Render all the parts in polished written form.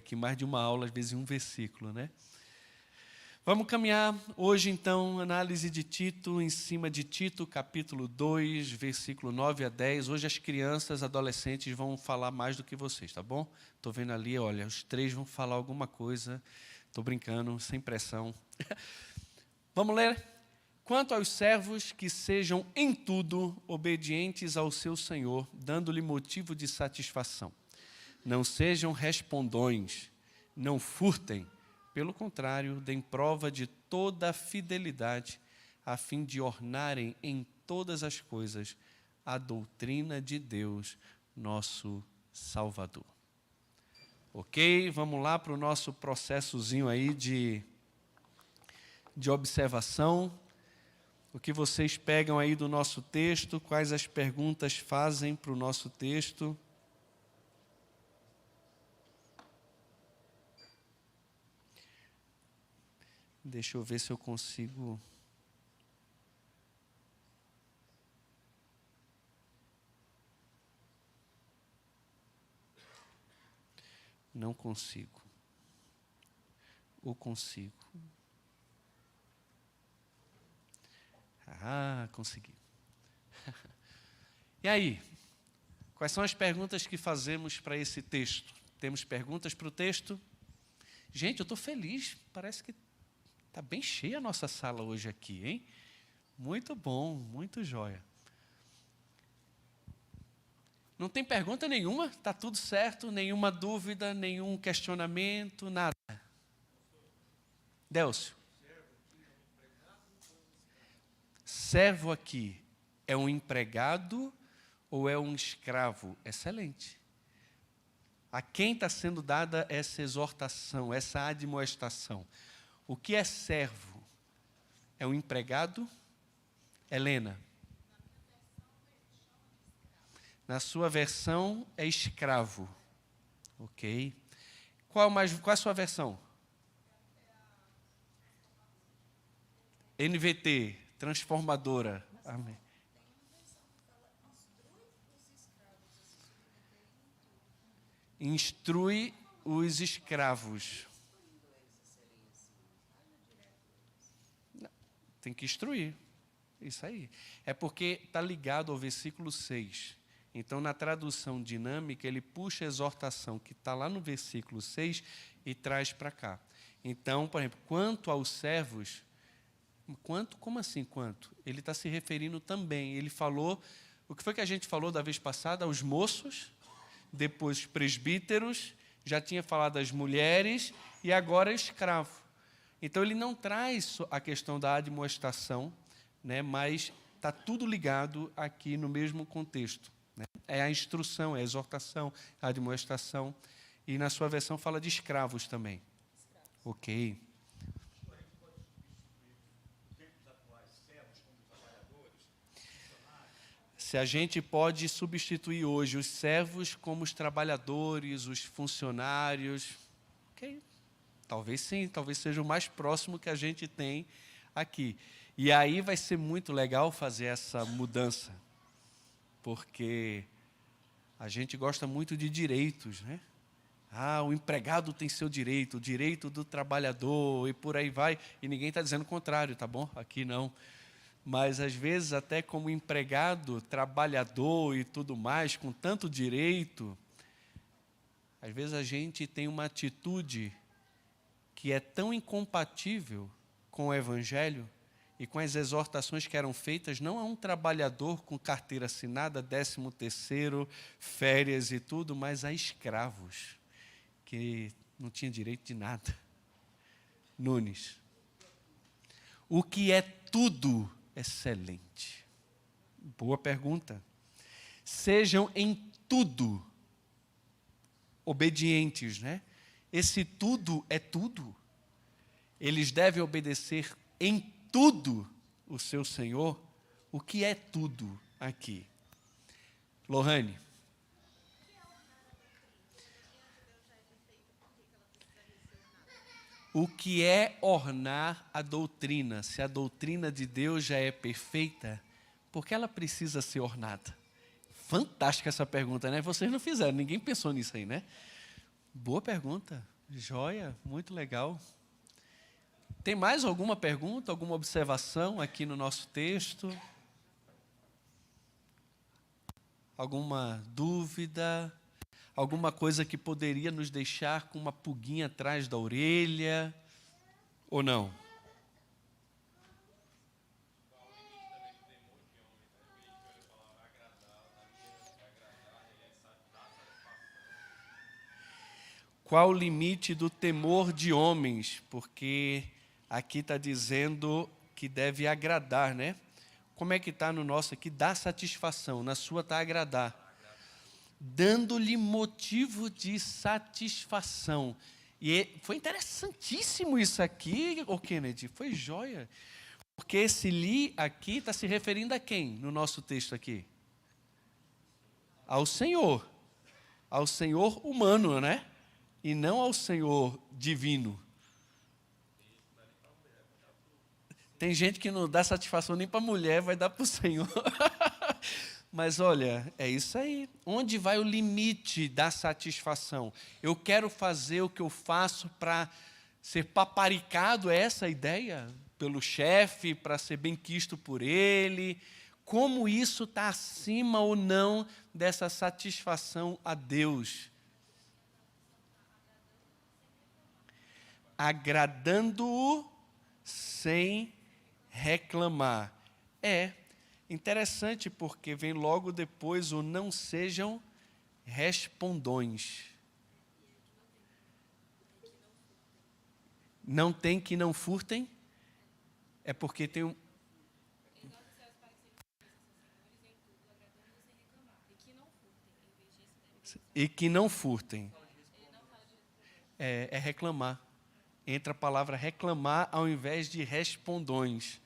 aqui mais de uma aula, às vezes em um versículo, né? Vamos caminhar hoje, então, análise de Tito, em cima de Tito, capítulo 2, versículo 9 a 10. Hoje as crianças, adolescentes vão falar mais do que vocês, tá bom? Estou vendo ali, olha, os três vão falar alguma coisa. Estou brincando, sem pressão. Vamos ler? Quanto aos servos, que sejam em tudo obedientes ao seu Senhor, dando-lhe motivo de satisfação. Não sejam respondões, não furtem. Pelo contrário, deem prova de toda a fidelidade, a fim de ornarem em todas as coisas a doutrina de Deus, nosso Salvador. Ok? Vamos lá para o nosso processozinho aí de observação. O que vocês pegam aí do nosso texto, quais as perguntas fazem para o nosso texto? Deixa eu ver se eu consigo. Não consigo. Ou consigo? Ah, consegui. E aí? Quais são as perguntas que fazemos para esse texto? Temos perguntas para o texto? Gente, eu estou feliz. Parece que está bem cheia a nossa sala hoje aqui, hein? Muito bom, muito jóia. Não tem pergunta nenhuma? Está tudo certo? Nenhuma dúvida, nenhum questionamento, nada? Délcio. Servo aqui é um empregado ou é um escravo? Excelente. A quem está sendo dada essa exortação, essa admoestação? O que é servo? É um empregado? Helena? Na sua versão é escravo. Ok. Qual a sua versão? NVT, transformadora. Amém. Instrui os escravos. Tem que instruir. Isso aí. É porque está ligado ao versículo 6. Então, na tradução dinâmica, ele puxa a exortação que está lá no versículo 6 e traz para cá. Então, por exemplo, quanto aos servos, como assim quanto? Ele está se referindo também. Ele falou, o que foi que a gente falou da vez passada? Aos moços, depois presbíteros, já tinha falado das mulheres e agora escravo. Então, ele não traz a questão da admoestação, né, mas está tudo ligado aqui no mesmo contexto. Né? É a instrução, é a exortação, a admoestação. E na sua versão fala de escravos também. Ok. Se a gente pode substituir hoje os servos como os trabalhadores, os funcionários, ok? Talvez sim, talvez seja o mais próximo que a gente tem aqui. E aí vai ser muito legal fazer essa mudança, porque a gente gosta muito de direitos, né? Ah, o empregado tem seu direito, o direito do trabalhador, e por aí vai. E ninguém está dizendo o contrário, tá bom? Aqui não. Mas, às vezes, até como empregado, trabalhador e tudo mais, com tanto direito, às vezes a gente tem uma atitude que é tão incompatível com o Evangelho e com as exortações que eram feitas, não a um trabalhador com carteira assinada, 13º, férias e tudo, mas a escravos, que não tinha direito de nada. Nunes. O que é tudo excelente? Boa pergunta. Sejam em tudo obedientes, né? Esse tudo é tudo. Eles devem obedecer em tudo o seu Senhor. O que é tudo aqui? Lohane. O que é ornar a doutrina? Se a doutrina de Deus já é perfeita, por que ela precisa ser ornada? Fantástica essa pergunta, né? Vocês não fizeram, ninguém pensou nisso aí, né? Boa pergunta. Joia, muito legal. Tem mais alguma pergunta, alguma observação aqui no nosso texto? Alguma dúvida? Alguma coisa que poderia nos deixar com uma pulguinha atrás da orelha? Ou não? Qual o limite do temor de homens? Porque aqui está dizendo que deve agradar, né? Como é que está no nosso aqui? Dá satisfação. Na sua está agradar. Dando-lhe motivo de satisfação. E foi interessantíssimo isso aqui, ô Kennedy. Foi joia. Porque esse li aqui está se referindo a quem no nosso texto aqui? Ao Senhor. Ao Senhor humano, né? E não ao Senhor divino. Tem gente que não dá satisfação nem para a mulher, vai dar para o Senhor. Mas olha, é isso aí. Onde vai o limite da satisfação? Eu quero fazer o que eu faço para ser paparicado, é essa a ideia? Pelo chefe, para ser bem quisto por ele. Como isso está acima ou não dessa satisfação a Deus? Agradando-o sem reclamar. É interessante porque vem logo depois o não sejam respondões. Não tem que não furtem, é porque tem um... E que não furtem. É reclamar. Entra a palavra reclamar ao invés de respondões.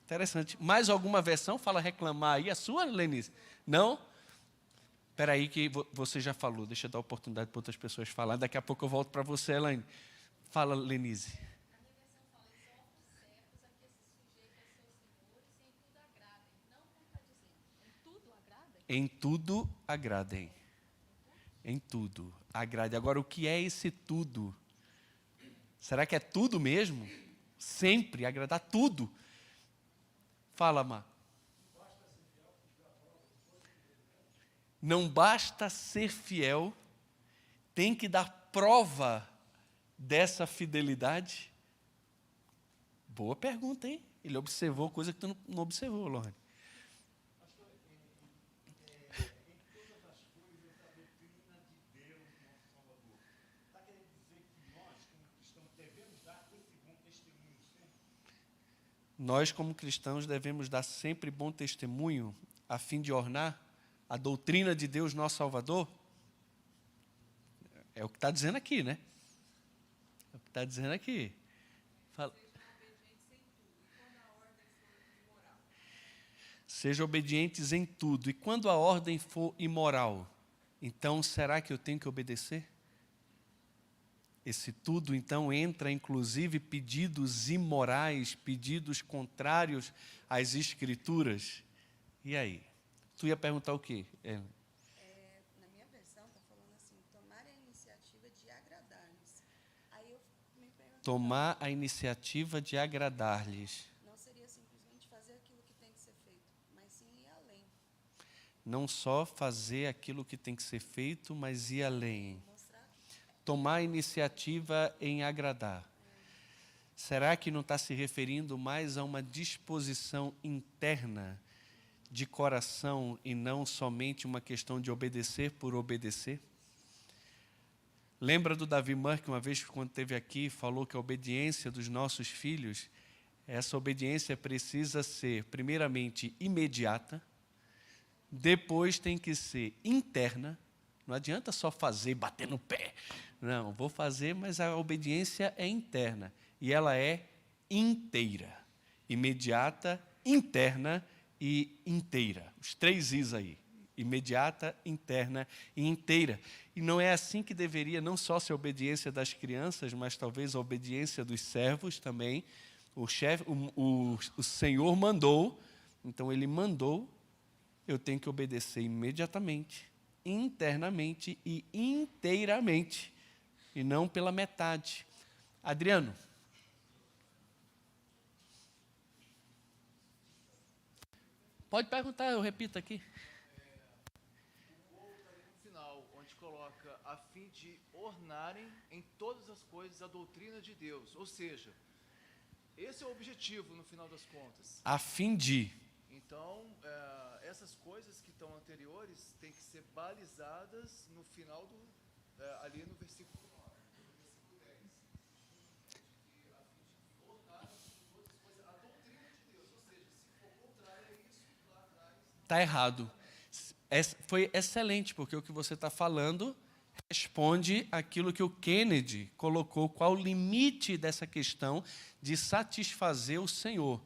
Interessante. Mais alguma versão fala reclamar aí? A sua, Lenice? Não? Espera aí que você já falou. Deixa eu dar oportunidade para outras pessoas falar. Daqui a pouco eu volto para você, Elaine. Fala, Lenise. Em tudo agradem. Em tudo agrade. Agora, o que é esse tudo? Será que é tudo mesmo? Sempre, agradar tudo. Fala, Má. Não basta ser fiel, tem que dar prova dessa fidelidade? Boa pergunta, hein? Ele observou coisa que tu não observou, Lorne. Nós, como cristãos, devemos dar sempre bom testemunho, a fim de ornar a doutrina de Deus, nosso Salvador. É o que está dizendo aqui, né? É o que está dizendo aqui. Fala. Sejam obedientes em tudo. E quando a ordem for imoral, então será que eu tenho que obedecer? Esse tudo, então, entra, inclusive, pedidos imorais, pedidos contrários às Escrituras. E aí? Tu ia perguntar o quê? Na minha versão, está falando assim, tomar a iniciativa de agradar-lhes. Aí eu me pergunto, Tomar a iniciativa de agradar-lhes. não seria simplesmente fazer aquilo que tem que ser feito, mas sim ir além. Não só fazer aquilo que tem que ser feito, mas ir além. Mostrar Tomar a iniciativa em agradar. Será que não está se referindo mais a uma disposição interna de coração e não somente uma questão de obedecer por obedecer? Lembra do Davi Murray, que uma vez, quando esteve aqui, falou que a obediência dos nossos filhos, essa obediência precisa ser, primeiramente, imediata, depois tem que ser interna. Não adianta só fazer, bater no pé. Não, vou fazer, mas a obediência é interna. E ela é inteira. Imediata, interna e inteira. Os 3 Is aí. Imediata, interna e inteira. E não é assim que deveria não só ser a obediência das crianças, mas talvez a obediência dos servos também. O Senhor mandou, então Ele mandou, eu tenho que obedecer imediatamente, internamente e inteiramente. e não pela metade. Adriano. Pode perguntar, eu repito aqui. O povo está ali no final, onde coloca a fim de ornarem em todas as coisas a doutrina de Deus. Ou seja, esse é o objetivo no final das contas. A fim de. Então, essas coisas que estão anteriores têm que ser balizadas no final ali no versículo 9, no versículo 10. E a fim de ornar em todas as coisas a doutrina de Deus. Ou seja, se for contrário a isso, lá atrás. Está errado. Foi excelente, porque o que você está falando responde aquilo que o Kennedy colocou, qual o limite dessa questão de satisfazer o Senhor.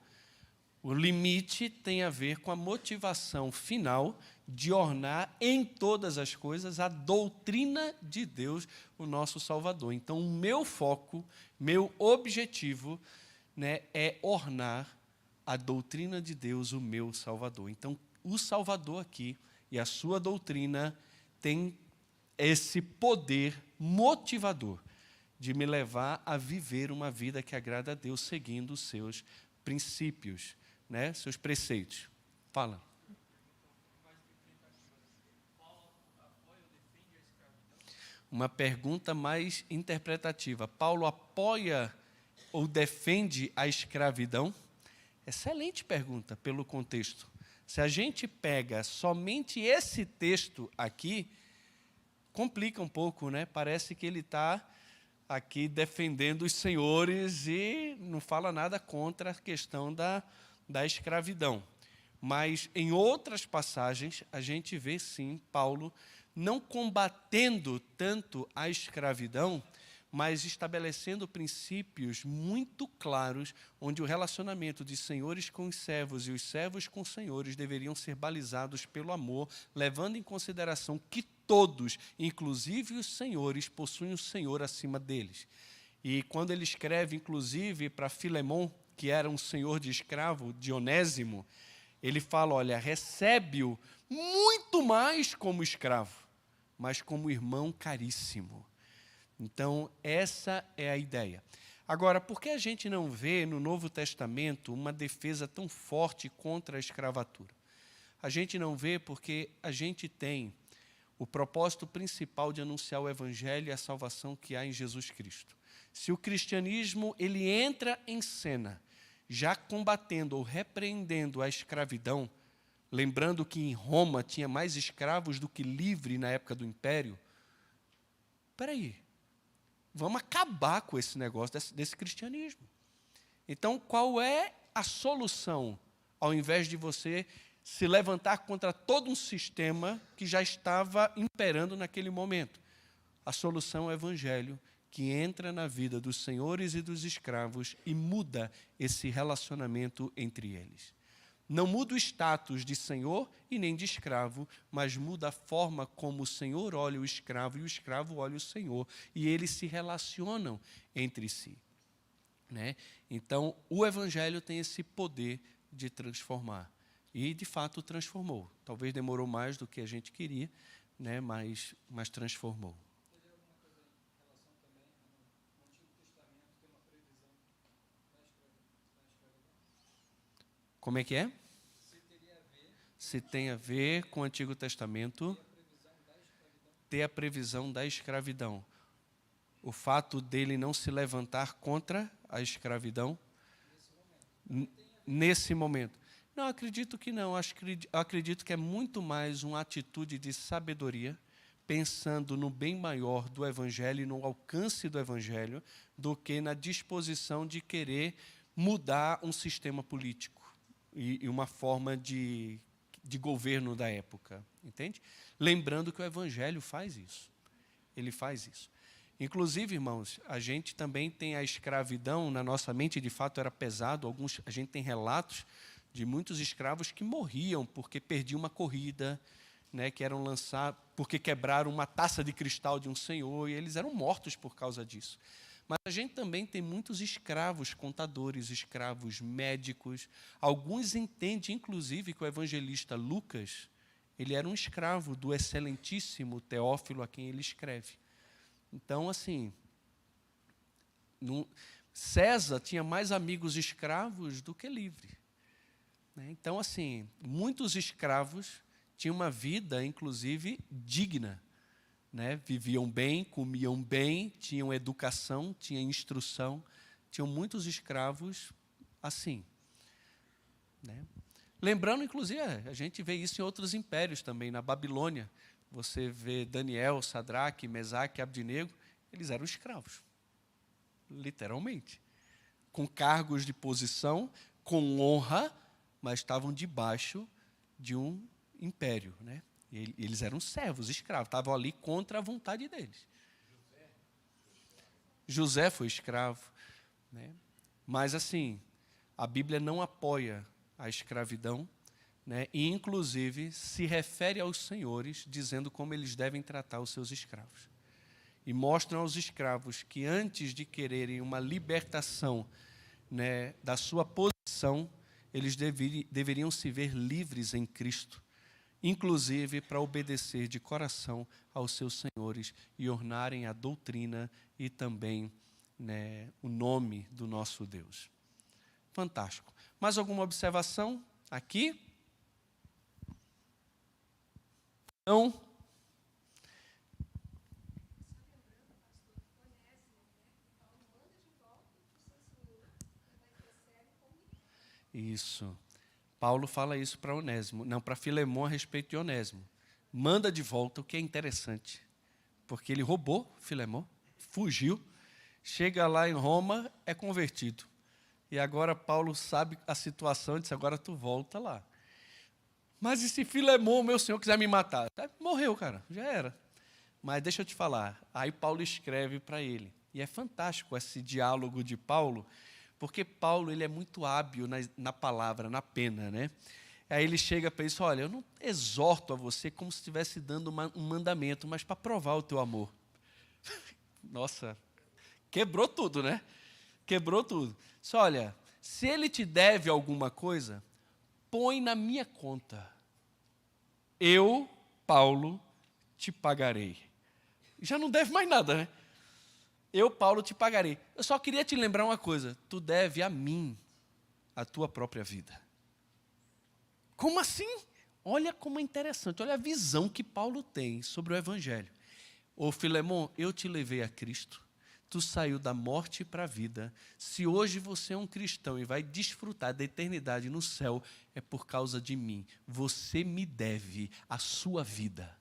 O limite tem a ver com a motivação final de ornar em todas as coisas a doutrina de Deus, o nosso Salvador. Então, o meu foco, meu objetivo, né, é ornar a doutrina de Deus, o meu Salvador. Então, o Salvador aqui e a sua doutrina tem esse poder motivador de me levar a viver uma vida que agrada a Deus, seguindo os seus princípios, né, seus preceitos. Fala. Uma pergunta mais interpretativa. Paulo apoia ou defende a escravidão? Excelente pergunta pelo contexto. Se a gente pega somente esse texto aqui, complica um pouco, né? Parece que ele está aqui defendendo os senhores e não fala nada contra a questão da escravidão. Mas, em outras passagens, a gente vê, sim, Paulo não combatendo tanto a escravidão, mas estabelecendo princípios muito claros, onde o relacionamento de senhores com os servos e os servos com os senhores deveriam ser balizados pelo amor, levando em consideração que todos, inclusive os senhores, possuem o Senhor acima deles. E quando ele escreve, inclusive, para Filemon, que era um senhor de escravo, de Onésimo, ele fala, olha, recebe-o muito mais como escravo, mas como irmão caríssimo. Então, essa é a ideia. Agora, por que a gente não vê no Novo Testamento uma defesa tão forte contra a escravatura? A gente não vê porque a gente tem o propósito principal de anunciar o Evangelho e a salvação que há em Jesus Cristo. Se o cristianismo ele entra em cena, já combatendo ou repreendendo a escravidão, lembrando que em Roma tinha mais escravos do que livre na época do Império, espera aí, vamos acabar com esse negócio desse cristianismo. Então, qual é a solução, ao invés de você se levantar contra todo um sistema que já estava imperando naquele momento? A solução é o Evangelho, que entra na vida dos senhores e dos escravos e muda esse relacionamento entre eles. Não muda o status de senhor e nem de escravo, mas muda a forma como o senhor olha o escravo e o escravo olha o senhor. E eles se relacionam entre si, né? Então, o Evangelho tem esse poder de transformar. E, de fato, transformou. Talvez demorou mais do que a gente queria, né? mas transformou. Como é que é? Se tem a ver com o Antigo Testamento, ter a previsão da escravidão. O fato dele não se levantar contra a escravidão nesse momento. Não, acredito que não. Acredito que é muito mais uma atitude de sabedoria, pensando no bem maior do Evangelho e no alcance do Evangelho, do que na disposição de querer mudar um sistema político e uma forma de governo da época, entende? Lembrando que o Evangelho faz isso. Ele faz isso. Inclusive, irmãos, a gente também tem a escravidão na nossa mente, de fato era pesado. A gente tem relatos de muitos escravos que morriam porque perdiam uma corrida, né, que eram lançados, porque quebraram uma taça de cristal de um senhor, e eles eram mortos por causa disso. Mas a gente também tem muitos escravos contadores, escravos médicos. Alguns entendem, inclusive, que o evangelista Lucas, ele era um escravo do excelentíssimo Teófilo, a quem ele escreve. Então, assim, César tinha mais amigos escravos do que livres. Né? Então, assim, muitos escravos tinham uma vida, inclusive, digna. Né? Viviam bem, comiam bem, tinham educação, tinham instrução. Tinham muitos escravos assim. Né? Lembrando, inclusive, a gente vê isso em outros impérios também. Na Babilônia, você vê Daniel, Sadraque, Mesaque, Abdinego, eles eram escravos, literalmente. Com cargos de posição, com honra, mas estavam debaixo de um império. Né? Eles eram servos, escravos, estavam ali contra a vontade deles. José foi escravo. Né? Mas, assim, a Bíblia não apoia a escravidão, né? E, inclusive, se refere aos senhores, dizendo como eles devem tratar os seus escravos. E mostram aos escravos que, antes de quererem uma libertação, né, da sua posição, eles deveriam se ver livres em Cristo, inclusive para obedecer de coração aos seus senhores e honrarem a doutrina e também, né, o nome do nosso Deus. Fantástico. Mais alguma observação aqui? Não? Isso. Paulo fala isso para Onésimo, não, para Filemon a respeito de Onésimo. Manda de volta, o que é interessante, porque ele roubou Filemon, fugiu, chega lá em Roma, é convertido. E agora Paulo sabe a situação e diz, agora tu volta lá. Mas e se Filemon, meu senhor, quiser me matar? Morreu, cara, já era. Mas deixa eu te falar, aí Paulo escreve para ele. E é fantástico esse diálogo de Paulo, porque Paulo ele é muito hábil na palavra, na pena, né? Aí ele chega para isso, olha, eu não exorto a você como se estivesse dando um mandamento, mas para provar o teu amor. Nossa, quebrou tudo, né? Quebrou tudo. Só olha, se ele te deve alguma coisa, põe na minha conta. Eu, Paulo, te pagarei. Já não deve mais nada, né? Eu, Paulo, te pagarei. Eu só queria te lembrar uma coisa. Tu deve a mim a tua própria vida. Como assim? Olha como é interessante. Olha a visão que Paulo tem sobre o Evangelho. Ô Filemon, eu te levei a Cristo. Tu saiu da morte para a vida. Se hoje você é um cristão e vai desfrutar da eternidade no céu, é por causa de mim. Você me deve a sua vida.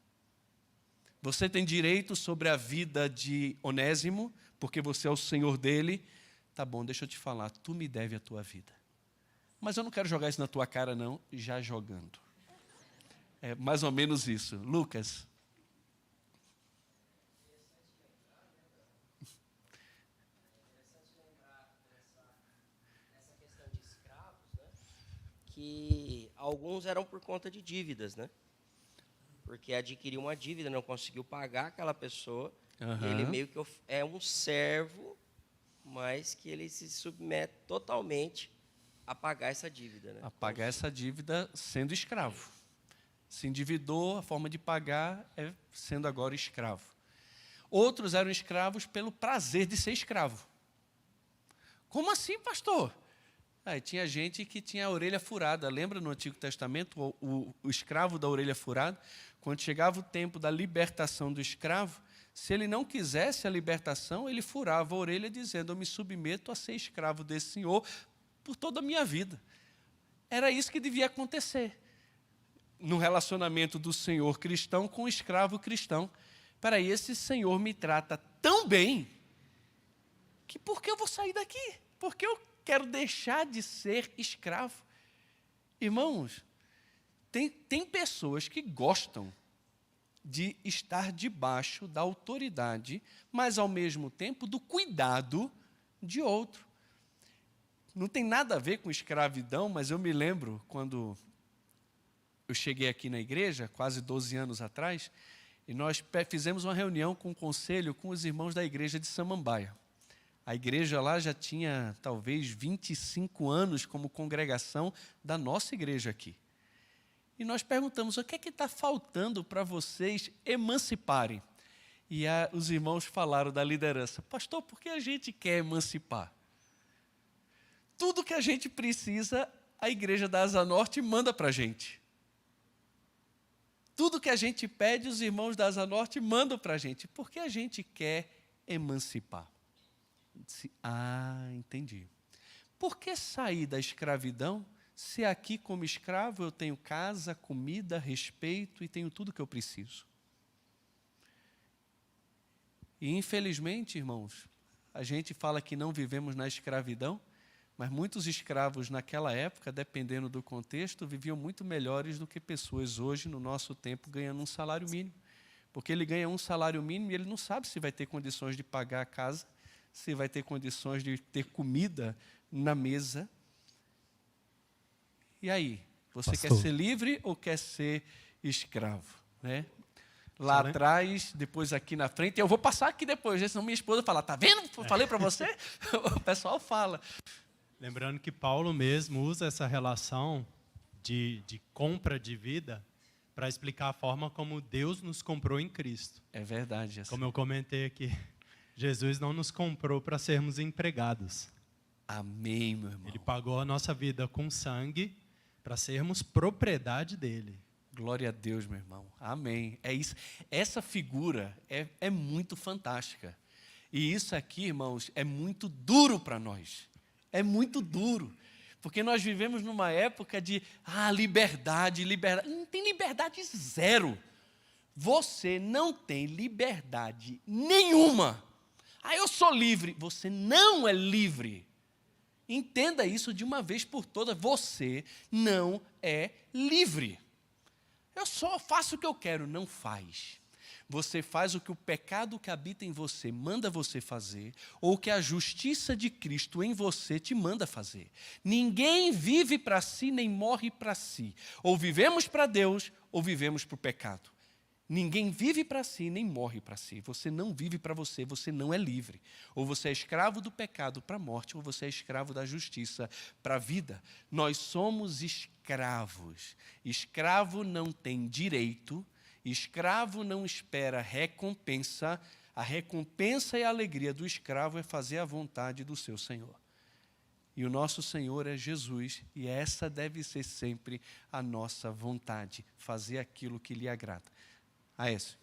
Você tem direito sobre a vida de Onésimo, porque você é o senhor dele. Tá bom, deixa eu te falar, tu me deve a tua vida. Mas eu não quero jogar isso na tua cara, não, já jogando. É mais ou menos isso. Lucas. Que alguns eram por conta de dívidas, né? Porque adquiriu uma dívida, não conseguiu pagar aquela pessoa, e ele meio que é um servo, mas que ele se submete totalmente a pagar essa dívida, né? A pagar essa dívida sendo escravo. Se endividou, a forma de pagar é sendo agora escravo. Outros eram escravos pelo prazer de ser escravo. Como assim, pastor? Aí tinha gente que tinha a orelha furada. Lembra no Antigo Testamento o escravo da orelha furada? Quando chegava o tempo da libertação do escravo, se ele não quisesse a libertação, ele furava a orelha dizendo, eu me submeto a ser escravo desse senhor por toda a minha vida. Era isso que devia acontecer no relacionamento do senhor cristão com o escravo cristão. Peraí, esse senhor me trata tão bem que por que eu vou sair daqui? Porque eu quero deixar de ser escravo. Irmãos, tem pessoas que gostam de estar debaixo da autoridade, mas ao mesmo tempo do cuidado de outro. Não tem nada a ver com escravidão, mas eu me lembro quando eu cheguei aqui na igreja, quase 12 anos atrás, e nós fizemos uma reunião com o conselho com os irmãos da igreja de Samambaia. A igreja lá já tinha talvez 25 anos como congregação da nossa igreja aqui. E nós perguntamos, o que é que está faltando para vocês emanciparem? E os irmãos falaram da liderança. Pastor, por que a gente quer emancipar? Tudo que a gente precisa, a Igreja da Asa Norte manda para a gente. Tudo que a gente pede, os irmãos da Asa Norte mandam para a gente. Por que a gente quer emancipar? Entendi. Por que sair da escravidão se aqui, como escravo, eu tenho casa, comida, respeito e tenho tudo que eu preciso? E, infelizmente, irmãos, a gente fala que não vivemos na escravidão, mas muitos escravos naquela época, dependendo do contexto, viviam muito melhores do que pessoas hoje, no nosso tempo, ganhando um salário mínimo. Porque ele ganha um salário mínimo e ele não sabe se vai ter condições de pagar a casa, se vai ter condições de ter comida na mesa. E aí, você quer ser livre ou quer ser escravo? Né? Lá atrás, depois aqui na frente, eu vou passar aqui depois, senão minha esposa fala, tá vendo? Falei para você? O pessoal fala. Lembrando que Paulo mesmo usa essa relação de compra de vida para explicar a forma como Deus nos comprou em Cristo. É verdade. Assim. Como eu comentei aqui, Jesus não nos comprou para sermos empregados. Amém, meu irmão. Ele pagou a nossa vida com sangue para sermos propriedade dele. Glória a Deus, meu irmão. Amém. É isso. Essa figura é muito fantástica. E isso aqui, irmãos, é muito duro para nós. É muito duro. Porque nós vivemos numa época de liberdade, liberdade. Não tem liberdade zero. Você não tem liberdade nenhuma. Eu sou livre. Você não é livre. Entenda isso de uma vez por todas. Você não é livre. Eu só faço o que eu quero. Não faz. Você faz o que o pecado que habita em você manda você fazer, ou o que a justiça de Cristo em você te manda fazer. Ninguém vive para si, nem morre para si. Ou vivemos para Deus, ou vivemos para o pecado. Ninguém vive para si, nem morre para si. Você não vive para você, você não é livre. Ou você é escravo do pecado para a morte, ou você é escravo da justiça para a vida. Nós somos escravos. Escravo não tem direito. Escravo não espera recompensa. A recompensa e a alegria do escravo é fazer a vontade do seu Senhor. E o nosso Senhor é Jesus, e essa deve ser sempre a nossa vontade, fazer aquilo que lhe agrada. Aécio.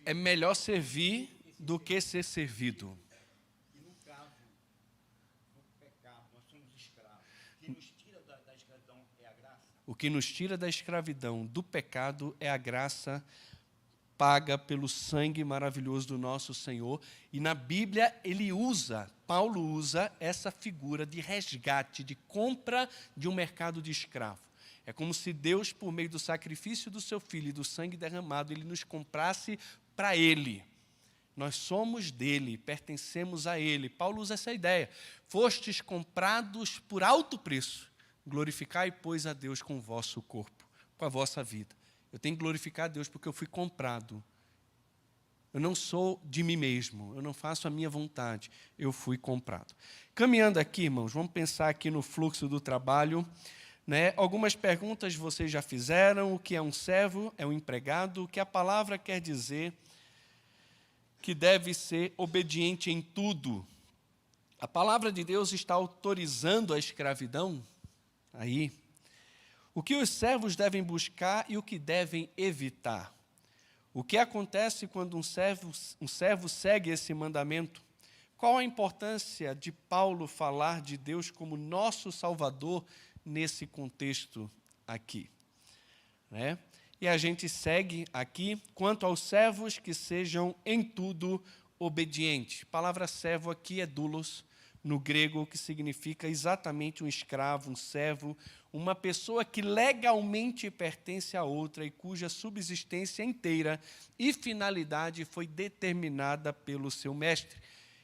É melhor servir do que ser servido. E no caso do pecado, nós somos escravos. O que nos tira da escravidão é a graça? O que nos tira da escravidão, do pecado, é a graça paga pelo sangue maravilhoso do nosso Senhor. E na Bíblia, Paulo usa essa figura de resgate, de compra de um mercado de escravo. É como se Deus, por meio do sacrifício do seu Filho e do sangue derramado, Ele nos comprasse para Ele. Nós somos dele, pertencemos a Ele. Paulo usa essa ideia. Fostes comprados por alto preço. Glorificai, pois, a Deus com o vosso corpo, com a vossa vida. Eu tenho que glorificar a Deus porque eu fui comprado. Eu não sou de mim mesmo, eu não faço a minha vontade, eu fui comprado. Caminhando aqui, irmãos, vamos pensar aqui no fluxo do trabalho. Né? Algumas perguntas vocês já fizeram. O que é um servo? É um empregado. O que a palavra quer dizer? Que deve ser obediente em tudo. A palavra de Deus está autorizando a escravidão? Aí. O que os servos devem buscar e o que devem evitar? O que acontece quando um servo segue esse mandamento? Qual a importância de Paulo falar de Deus como nosso Salvador nesse contexto aqui? Né? E a gente segue aqui, quanto aos servos que sejam em tudo obedientes. A palavra servo aqui é doulos, no grego, que significa exatamente um escravo, um servo, uma pessoa que legalmente pertence a outra e cuja subsistência inteira e finalidade foi determinada pelo seu mestre.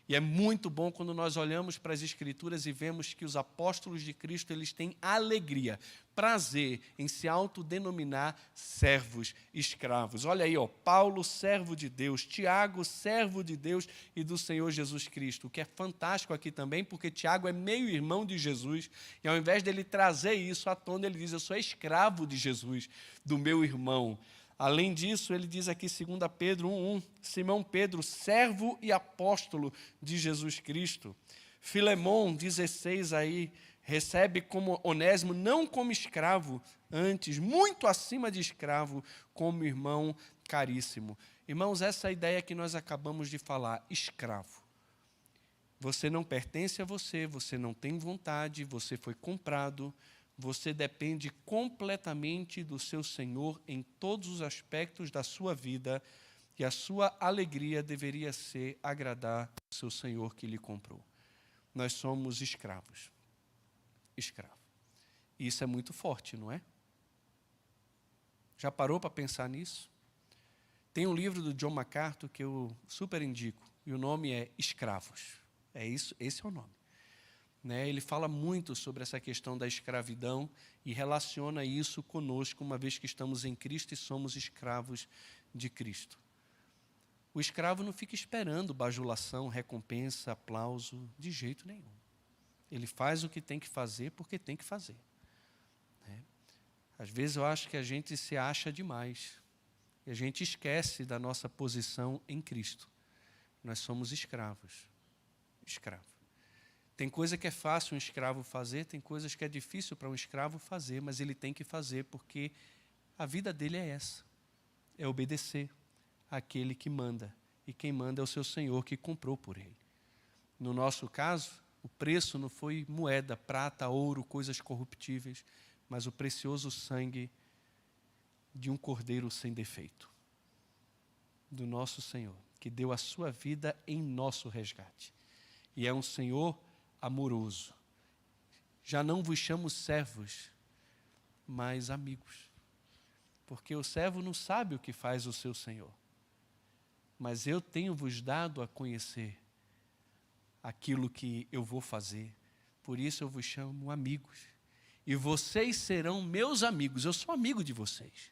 E é muito bom quando nós olhamos para as Escrituras e vemos que os apóstolos de Cristo, eles têm alegria, prazer em se autodenominar servos escravos. Olha aí, Paulo, servo de Deus, Tiago, servo de Deus e do Senhor Jesus Cristo, o que é fantástico aqui também, porque Tiago é meio-irmão de Jesus, e ao invés dele trazer isso à tona, ele diz, eu sou escravo de Jesus, do meu irmão. Além disso, ele diz aqui, 2 Pedro 1:1, Simão Pedro, servo e apóstolo de Jesus Cristo. Filemão, 16 aí, recebe como Onésimo, não como escravo, antes, muito acima de escravo, como irmão caríssimo. Irmãos, essa ideia que nós acabamos de falar, escravo. Você não pertence a você, você não tem vontade, você foi comprado, você depende completamente do seu Senhor em todos os aspectos da sua vida, e a sua alegria deveria ser agradar o seu Senhor que lhe comprou. Nós somos escravos. Escravo. E isso é muito forte, não é? Já parou para pensar nisso? Tem um livro do John MacArthur que eu super indico, e o nome é Escravos. É isso, esse é o nome. Ele fala muito sobre essa questão da escravidão e relaciona isso conosco, uma vez que estamos em Cristo e somos escravos de Cristo. O escravo não fica esperando bajulação, recompensa, aplauso, de jeito nenhum. Ele faz o que tem que fazer porque tem que fazer. Às vezes eu acho que a gente se acha demais e a gente esquece da nossa posição em Cristo. Nós somos escravos. Escravo. Tem coisa que é fácil um escravo fazer, tem coisas que é difícil para um escravo fazer, mas ele tem que fazer porque a vida dele é essa. É obedecer àquele que manda. E quem manda é o seu Senhor que comprou por ele. No nosso caso, o preço não foi moeda, prata, ouro, coisas corruptíveis, mas o precioso sangue de um cordeiro sem defeito. Do nosso Senhor, que deu a sua vida em nosso resgate. E é um Senhor amoroso. Já não vos chamo servos, mas amigos. Porque o servo não sabe o que faz o seu senhor. Mas eu tenho vos dado a conhecer aquilo que eu vou fazer. Por isso eu vos chamo amigos. E vocês serão meus amigos. Eu sou amigo de vocês.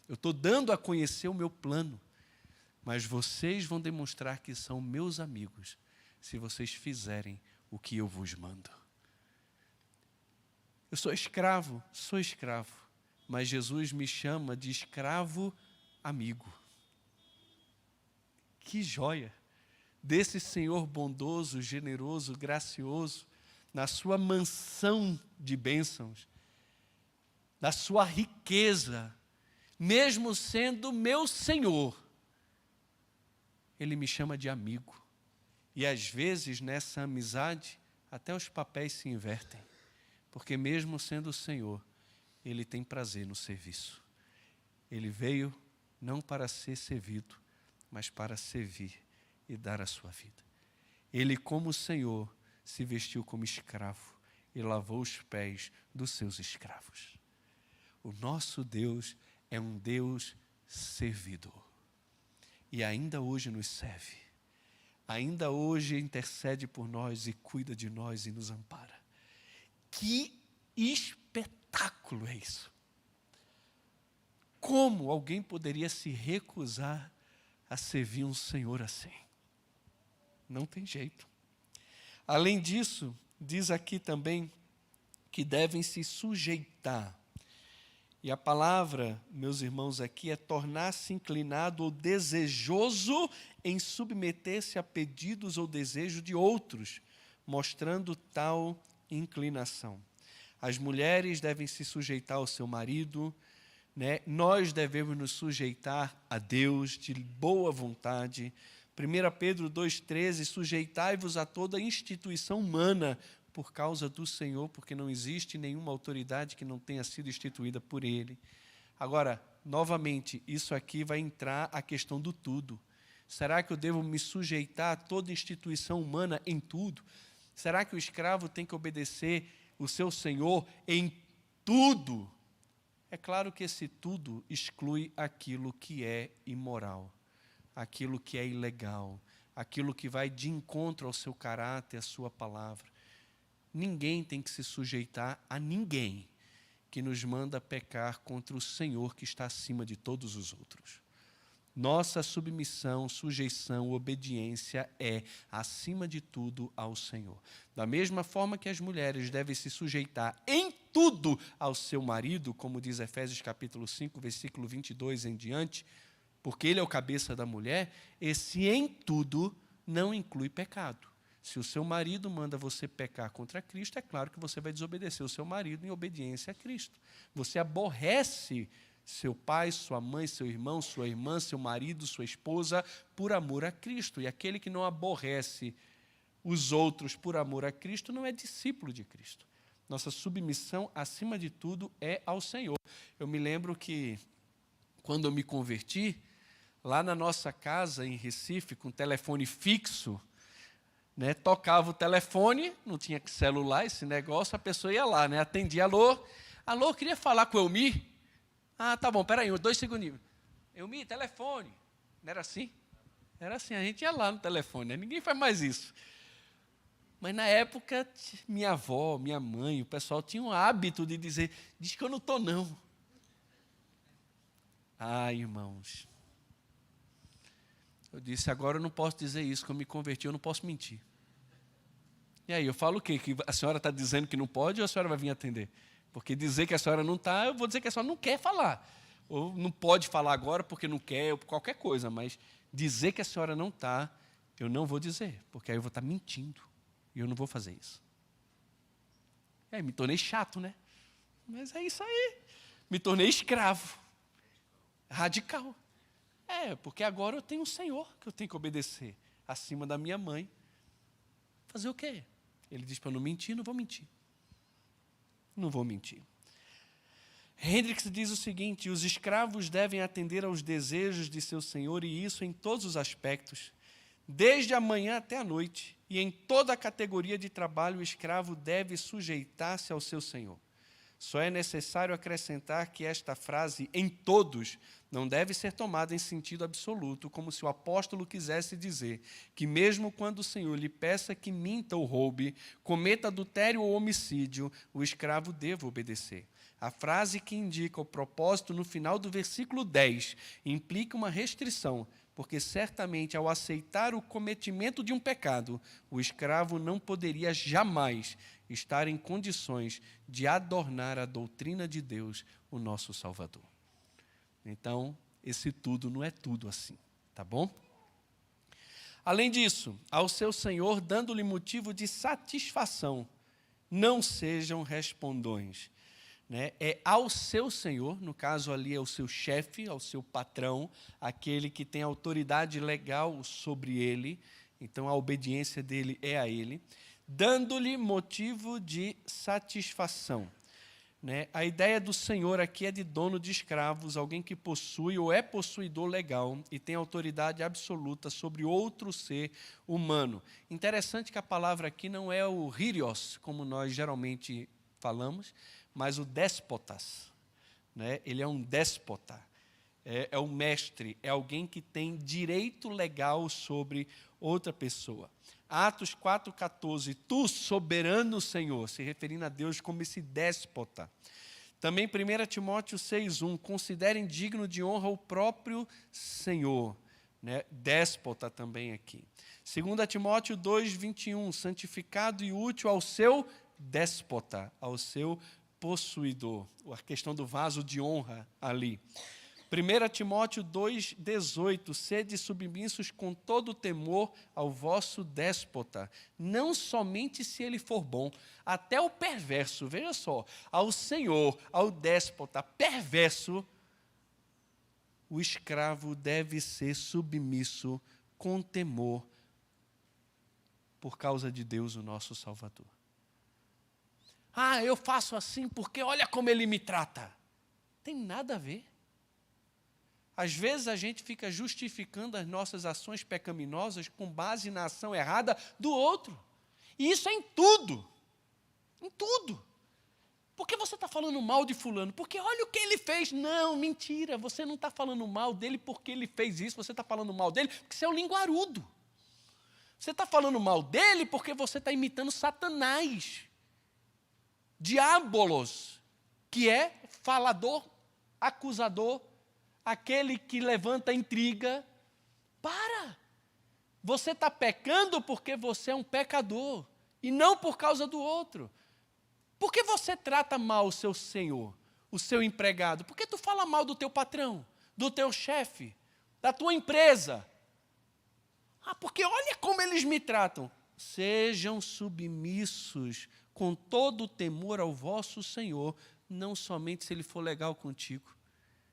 Eu estou dando a conhecer o meu plano. Mas vocês vão demonstrar que são meus amigos se vocês fizerem o que eu vos mando. Eu sou escravo, mas Jesus me chama de escravo amigo. Que joia! Desse Senhor bondoso, generoso, gracioso, na sua mansão de bênçãos, da sua riqueza, mesmo sendo meu Senhor, Ele me chama de amigo. E às vezes, nessa amizade, até os papéis se invertem. Porque mesmo sendo o Senhor, Ele tem prazer no serviço. Ele veio não para ser servido, mas para servir e dar a sua vida. Ele, como Senhor, se vestiu como escravo e lavou os pés dos seus escravos. O nosso Deus é um Deus servidor. E ainda hoje nos serve. Ainda hoje intercede por nós e cuida de nós e nos ampara. Que espetáculo é isso! Como alguém poderia se recusar a servir um Senhor assim? Não tem jeito. Além disso, diz aqui também que devem se sujeitar. E a palavra, meus irmãos, aqui é tornar-se inclinado ou desejoso em submeter-se a pedidos ou desejos de outros, mostrando tal inclinação. As mulheres devem se sujeitar ao seu marido, Nós devemos nos sujeitar a Deus de boa vontade. 1 Pedro 2,13, sujeitai-vos a toda instituição humana por causa do Senhor, porque não existe nenhuma autoridade que não tenha sido instituída por Ele. Agora, novamente, isso aqui vai entrar a questão do tudo. Será que eu devo me sujeitar a toda instituição humana em tudo? Será que o escravo tem que obedecer o seu senhor em tudo? É claro que esse tudo exclui aquilo que é imoral, aquilo que é ilegal, aquilo que vai de encontro ao seu caráter, à sua palavra. Ninguém tem que se sujeitar a ninguém que nos manda pecar contra o Senhor que está acima de todos os outros. Nossa submissão, sujeição, obediência é, acima de tudo, ao Senhor. Da mesma forma que as mulheres devem se sujeitar em tudo ao seu marido, como diz Efésios capítulo 5, versículo 22 em diante, porque ele é o cabeça da mulher, esse em tudo não inclui pecado. Se o seu marido manda você pecar contra Cristo, é claro que você vai desobedecer o seu marido em obediência a Cristo. Você aborrece seu pai, sua mãe, seu irmão, sua irmã, seu marido, sua esposa, por amor a Cristo. E aquele que não aborrece os outros por amor a Cristo não é discípulo de Cristo. Nossa submissão, acima de tudo, é ao Senhor. Eu me lembro que, quando eu me converti, lá na nossa casa, em Recife, com telefone fixo, né, tocava o telefone, não tinha celular, esse negócio, a pessoa ia lá, né, atendia, alô, queria falar com o Elmi. Ah, tá bom, peraí, 2 segundinhos. Elmi, telefone. Não era assim? Era assim, a gente ia lá no telefone, né? Ninguém faz mais isso. Mas na época, minha avó, minha mãe, o pessoal tinha o hábito de dizer, diz que eu não estou não. Ah, irmãos, eu disse, agora eu não posso dizer isso, que eu me converti, eu não posso mentir. E aí, eu falo o quê? Que a senhora está dizendo que não pode ou a senhora vai vir atender? Porque dizer que a senhora não está, eu vou dizer que a senhora não quer falar. Ou não pode falar agora porque não quer, ou qualquer coisa. Mas dizer que a senhora não está, eu não vou dizer. Porque aí eu vou estar mentindo. E eu não vou fazer isso. E aí, me tornei chato, né? Mas é isso aí. Me tornei escravo. Radical. Porque agora eu tenho um Senhor que eu tenho que obedecer. Acima da minha mãe. Fazer o quê? Ele diz para eu não mentir, não vou mentir. Não vou mentir. Hendricks diz o seguinte, os escravos devem atender aos desejos de seu senhor, e isso em todos os aspectos, desde a manhã até a noite, e em toda a categoria de trabalho o escravo deve sujeitar-se ao seu senhor. Só é necessário acrescentar que esta frase, em todos, não deve ser tomada em sentido absoluto, como se o apóstolo quisesse dizer que mesmo quando o Senhor lhe peça que minta ou roube, cometa adultério ou homicídio, o escravo deva obedecer. A frase que indica o propósito no final do versículo 10 implica uma restrição, porque certamente ao aceitar o cometimento de um pecado, o escravo não poderia jamais estar em condições de adornar a doutrina de Deus, o nosso Salvador. Então, esse tudo não é tudo assim, tá bom? Além disso, ao seu Senhor, dando-lhe motivo de satisfação, não sejam respondões. Né? É ao seu Senhor, no caso ali é o seu chefe, ao seu patrão, aquele que tem autoridade legal sobre ele, então a obediência dele é a ele, dando-lhe motivo de satisfação. Né? A ideia do Senhor aqui é de dono de escravos, alguém que possui ou é possuidor legal e tem autoridade absoluta sobre outro ser humano. Interessante que a palavra aqui não é o Hyrios, como nós geralmente falamos, mas o déspotas. Né? Ele é um déspota, é um mestre, é alguém que tem direito legal sobre outra pessoa. Atos 4,14, tu, soberano Senhor, se referindo a Deus como esse déspota. Também 1 Timóteo 6,1, considerem digno de honra o próprio Senhor. Né? Déspota também aqui. 2 Timóteo 2,21, santificado e útil ao seu déspota, ao seu possuidor. A questão do vaso de honra ali. 1 Timóteo 2,18, sede submissos com todo temor ao vosso déspota, não somente se ele for bom, até o perverso, veja só, ao Senhor, ao déspota perverso, o escravo deve ser submisso com temor por causa de Deus, o nosso Salvador. Ah, eu faço assim porque olha como ele me trata. Tem nada a ver. Às vezes a gente fica justificando as nossas ações pecaminosas com base na ação errada do outro. E isso é em tudo. Em tudo. Por que você está falando mal de fulano? Porque olha o que ele fez. Não, mentira. Você não está falando mal dele porque ele fez isso. Você está falando mal dele porque você é um linguarudo. Você está falando mal dele porque você está imitando Satanás. Diabolos, que é falador, acusador, aquele que levanta intriga. Para! Você está pecando porque você é um pecador, e não por causa do outro. Por que você trata mal o seu senhor, o seu empregado? Por que tu fala mal do teu patrão, do teu chefe, da tua empresa? Porque olha como eles me tratam. Sejam submissos com todo o temor ao vosso Senhor, não somente se ele for legal contigo.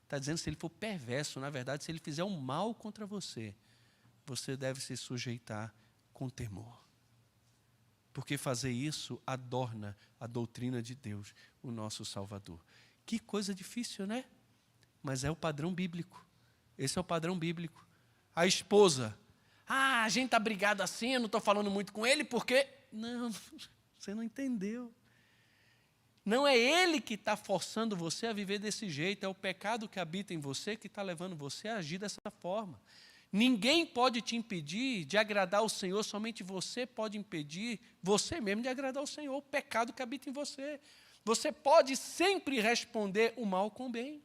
Está dizendo se ele for perverso, na verdade, se ele fizer um mal contra você, você deve se sujeitar com temor. Porque fazer isso adorna a doutrina de Deus, o nosso Salvador. Que coisa difícil, né? Mas é o padrão bíblico. Esse é o padrão bíblico. A esposa, a gente está brigado assim, eu não estou falando muito com ele, porque... Não, você não entendeu. Não é ele que está forçando você a viver desse jeito, é o pecado que habita em você que está levando você a agir dessa forma. Ninguém pode te impedir de agradar ao Senhor, somente você pode impedir você mesmo de agradar ao Senhor, o pecado que habita em você. Você pode sempre responder o mal com o bem.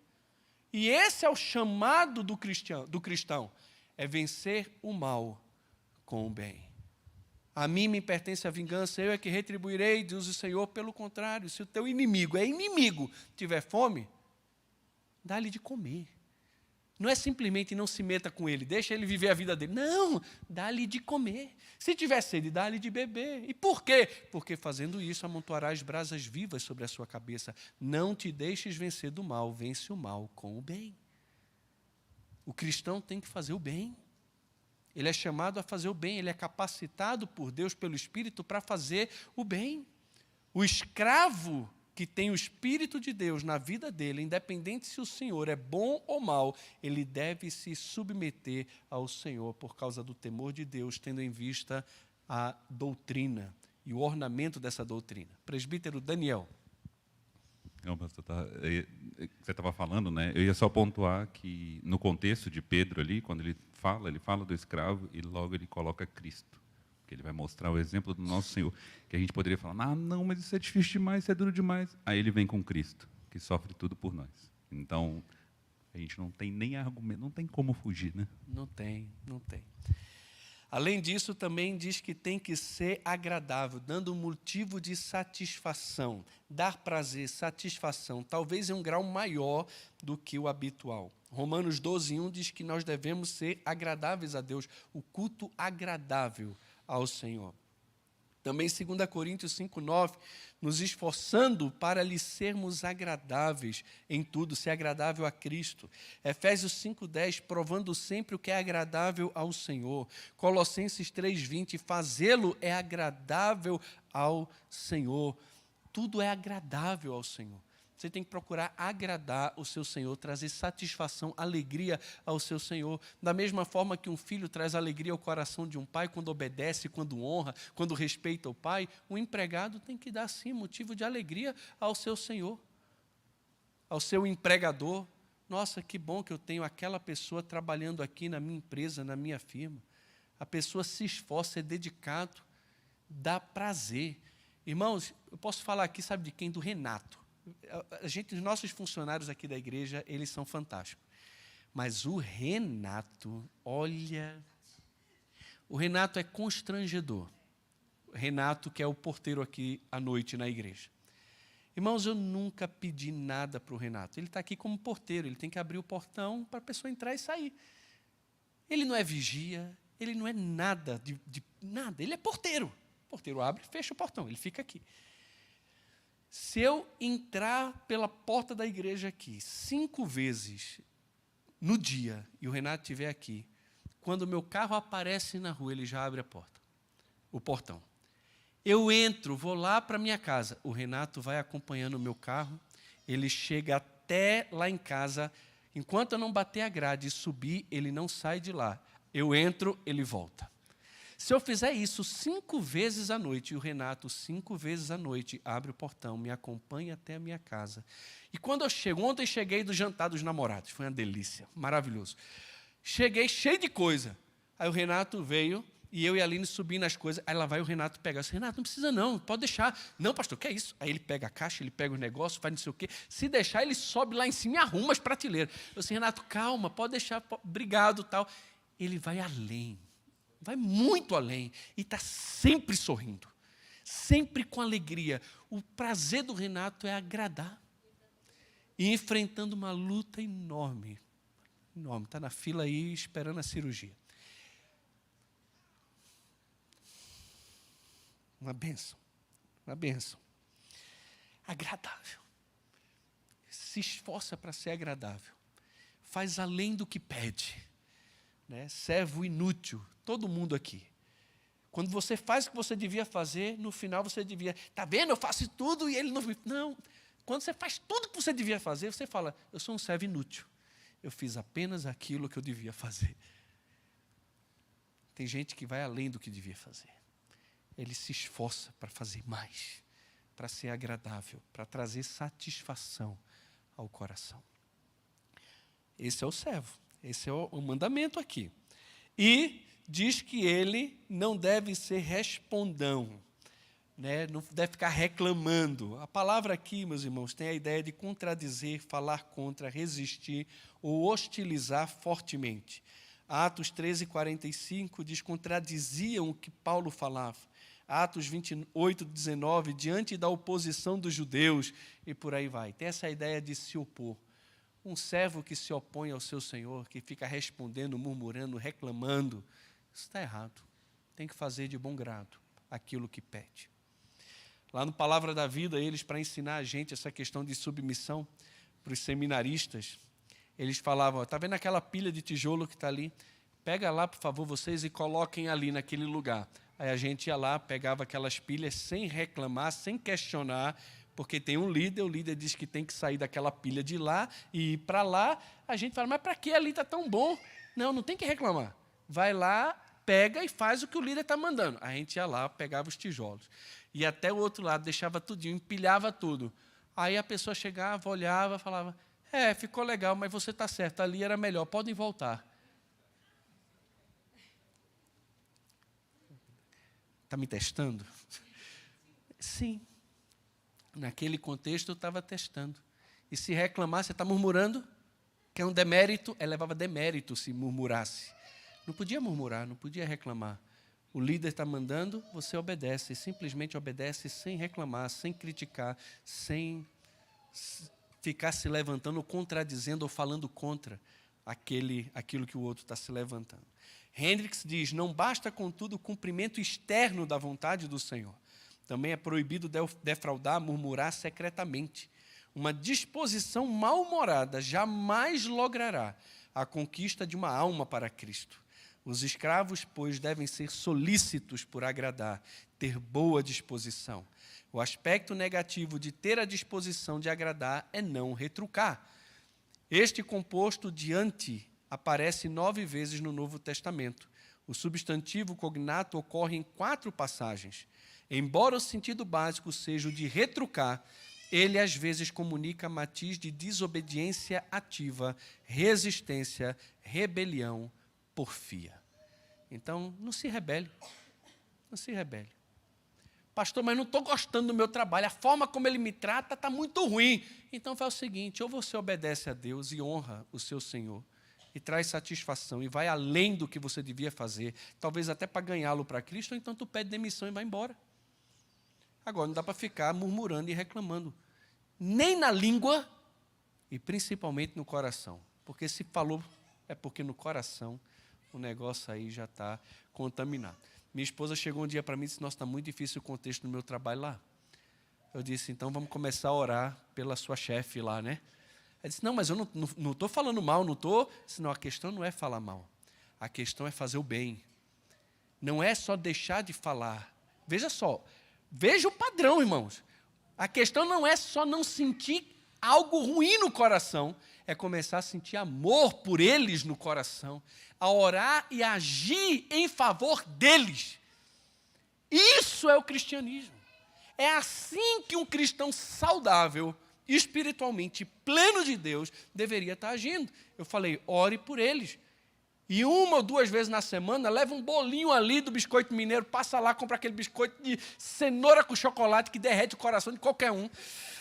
E esse é o chamado do cristão, é vencer o mal com o bem. A mim me pertence a vingança, eu é que retribuirei, diz o Senhor. Pelo contrário, se o teu inimigo tiver fome, dá-lhe de comer. Não é simplesmente não se meta com ele, deixa ele viver a vida dele. Não, dá-lhe de comer. Se tiver sede, dá-lhe de beber. E por quê? Porque fazendo isso amontoarás brasas vivas sobre a sua cabeça. Não te deixes vencer do mal, vence o mal com o bem. O cristão tem que fazer o bem. Ele é chamado a fazer o bem, ele é capacitado por Deus, pelo Espírito, para fazer o bem. O escravo que tem o Espírito de Deus na vida dele, independente se o Senhor é bom ou mau, ele deve se submeter ao Senhor por causa do temor de Deus, tendo em vista a doutrina e o ornamento dessa doutrina. Presbítero Daniel. Não, pastor, você estava falando, né? Eu ia só pontuar que no contexto de Pedro ali, quando ele fala do escravo e logo ele coloca Cristo, que ele vai mostrar o exemplo do nosso Senhor, que a gente poderia falar, não, mas isso é difícil demais, isso é duro demais. Aí ele vem com Cristo, que sofre tudo por nós. Então, a gente não tem nem argumento, não tem como fugir, né? Não tem. Além disso, também diz que tem que ser agradável, dando um motivo de satisfação. Dar prazer, satisfação, talvez em um grau maior do que o habitual. Romanos 12:1 diz que nós devemos ser agradáveis a Deus, o culto agradável ao Senhor. Também 2 Coríntios 5:9, nos esforçando para lhe sermos agradáveis em tudo, ser agradável a Cristo. Efésios 5:10, provando sempre o que é agradável ao Senhor. Colossenses 3:20, fazê-lo é agradável ao Senhor. Tudo é agradável ao Senhor. Você tem que procurar agradar o seu Senhor, trazer satisfação, alegria ao seu Senhor. Da mesma forma que um filho traz alegria ao coração de um pai quando obedece, quando honra, quando respeita o pai, um empregado tem que dar, sim, motivo de alegria ao seu Senhor, ao seu empregador. Nossa, que bom que eu tenho aquela pessoa trabalhando aqui na minha empresa, na minha firma. A pessoa se esforça, é dedicado, dá prazer. Irmãos, eu posso falar aqui, sabe de quem? Do Renato. Os nossos funcionários aqui da igreja, eles são fantásticos. Mas o Renato, olha... O Renato é constrangedor. O Renato, que é o porteiro aqui à noite na igreja. Irmãos, eu nunca pedi nada para o Renato. Ele está aqui como porteiro, ele tem que abrir o portão para a pessoa entrar e sair. Ele não é vigia, ele não é nada, nada. Ele é porteiro. O porteiro abre e fecha o portão, ele fica aqui. Se eu entrar pela porta da igreja aqui 5 vezes no dia, e o Renato estiver aqui, quando o meu carro aparece na rua, ele já abre a porta, o portão. Eu entro, vou lá para a minha casa, o Renato vai acompanhando o meu carro, ele chega até lá em casa, enquanto eu não bater a grade e subir, ele não sai de lá. Eu entro, ele volta. Se eu fizer isso 5 vezes à noite, e o Renato 5 vezes à noite abre o portão, me acompanha até a minha casa. E quando eu chego, ontem cheguei do jantar dos namorados, foi uma delícia, maravilhoso. Cheguei cheio de coisa. Aí o Renato veio, e eu e a Aline subindo as coisas, aí lá vai o Renato pegar. Eu disse, Renato, não precisa não, pode deixar. Não, pastor, que é isso? Aí ele pega a caixa, ele pega o negócio, faz não sei o quê. Se deixar, ele sobe lá em cima e arruma as prateleiras. Eu disse, Renato, calma, pode deixar, obrigado, tal. Ele vai além, vai muito além, e está sempre sorrindo, sempre com alegria. O prazer do Renato é agradar. E enfrentando uma luta enorme, enorme. Está na fila aí, esperando a cirurgia. Uma bênção, uma bênção. Agradável. Se esforça para ser agradável. Faz além do que pede. Né? Servo inútil, todo mundo aqui. Quando você faz o que você devia fazer, no final você devia, está vendo, eu faço tudo e ele não... Não, quando você faz tudo o que você devia fazer, você fala, eu sou um servo inútil. Eu fiz apenas aquilo que eu devia fazer. Tem gente que vai além do que devia fazer. Ele se esforça para fazer mais, para ser agradável, para trazer satisfação ao coração. Esse é o servo, esse é o mandamento aqui. E diz que ele não deve ser respondão, né? Não deve ficar reclamando. A palavra aqui, meus irmãos, tem a ideia de contradizer, falar contra, resistir ou hostilizar fortemente. Atos 13:45 diz, contradiziam o que Paulo falava. Atos 28:19, diante da oposição dos judeus, e por aí vai. Tem essa ideia de se opor. Um servo que se opõe ao seu Senhor, que fica respondendo, murmurando, reclamando, isso está errado. Tem que fazer de bom grado aquilo que pede. Lá no Palavra da Vida, eles, para ensinar a gente essa questão de submissão, para os seminaristas, eles falavam, está vendo aquela pilha de tijolo que está ali? Pega lá, por favor, vocês, e coloquem ali naquele lugar. Aí a gente ia lá, pegava aquelas pilhas sem reclamar, sem questionar, porque tem um líder, o líder diz que tem que sair daquela pilha de lá e ir para lá. A gente fala, mas para que ali está tão bom? Não, não tem que reclamar. Vai lá, pega e faz o que o líder está mandando. A gente ia lá, pegava os tijolos. E até o outro lado, deixava tudinho, empilhava tudo. Aí a pessoa chegava, olhava, falava, ficou legal, mas você está certo, ali era melhor, podem voltar. Está me testando? Sim. Naquele contexto eu estava testando. E se reclamar, você está murmurando? Que é um demérito, levava demérito se murmurasse. Não podia murmurar, não podia reclamar. O líder está mandando, você obedece. Simplesmente obedece sem reclamar, sem criticar, sem ficar se levantando, ou contradizendo, ou falando contra aquilo que o outro está se levantando. Hendricks diz, não basta, contudo, o cumprimento externo da vontade do Senhor. Também é proibido defraudar, murmurar secretamente. Uma disposição mal-humorada jamais logrará a conquista de uma alma para Cristo. Os escravos, pois, devem ser solícitos por agradar, ter boa disposição. O aspecto negativo de ter a disposição de agradar é não retrucar. Este composto de anti aparece 9 vezes no Novo Testamento. O substantivo cognato ocorre em 4 passagens. Embora o sentido básico seja o de retrucar, ele às vezes comunica matiz de desobediência ativa, resistência, rebelião, porfia. Então, não se rebele. Não se rebele. Pastor, mas não estou gostando do meu trabalho, a forma como ele me trata está muito ruim. Então faz o seguinte, ou você obedece a Deus e honra o seu Senhor, e traz satisfação, e vai além do que você devia fazer, talvez até para ganhá-lo para Cristo, ou então tu pede demissão e vai embora. Agora, não dá para ficar murmurando e reclamando, nem na língua, e principalmente no coração. Porque se falou, é porque no coração o negócio aí já está contaminado. Minha esposa chegou um dia para mim e disse, nossa, está muito difícil o contexto do meu trabalho lá. Eu disse, então vamos começar a orar pela sua chefe lá, né? Ela disse, não, mas eu não estou falando mal, não estou. Senão a questão não é falar mal. A questão é fazer o bem. Não é só deixar de falar. Veja só, veja o padrão, irmãos. A questão não é só não sentir algo ruim no coração, é começar a sentir amor por eles no coração, a orar e agir em favor deles. Isso é o cristianismo. É assim que um cristão saudável, espiritualmente pleno de Deus, deveria estar agindo. Eu falei, ore por eles. E 1 ou 2 vezes na semana, leva um bolinho ali do biscoito mineiro, passa lá, compra aquele biscoito de cenoura com chocolate que derrete o coração de qualquer um,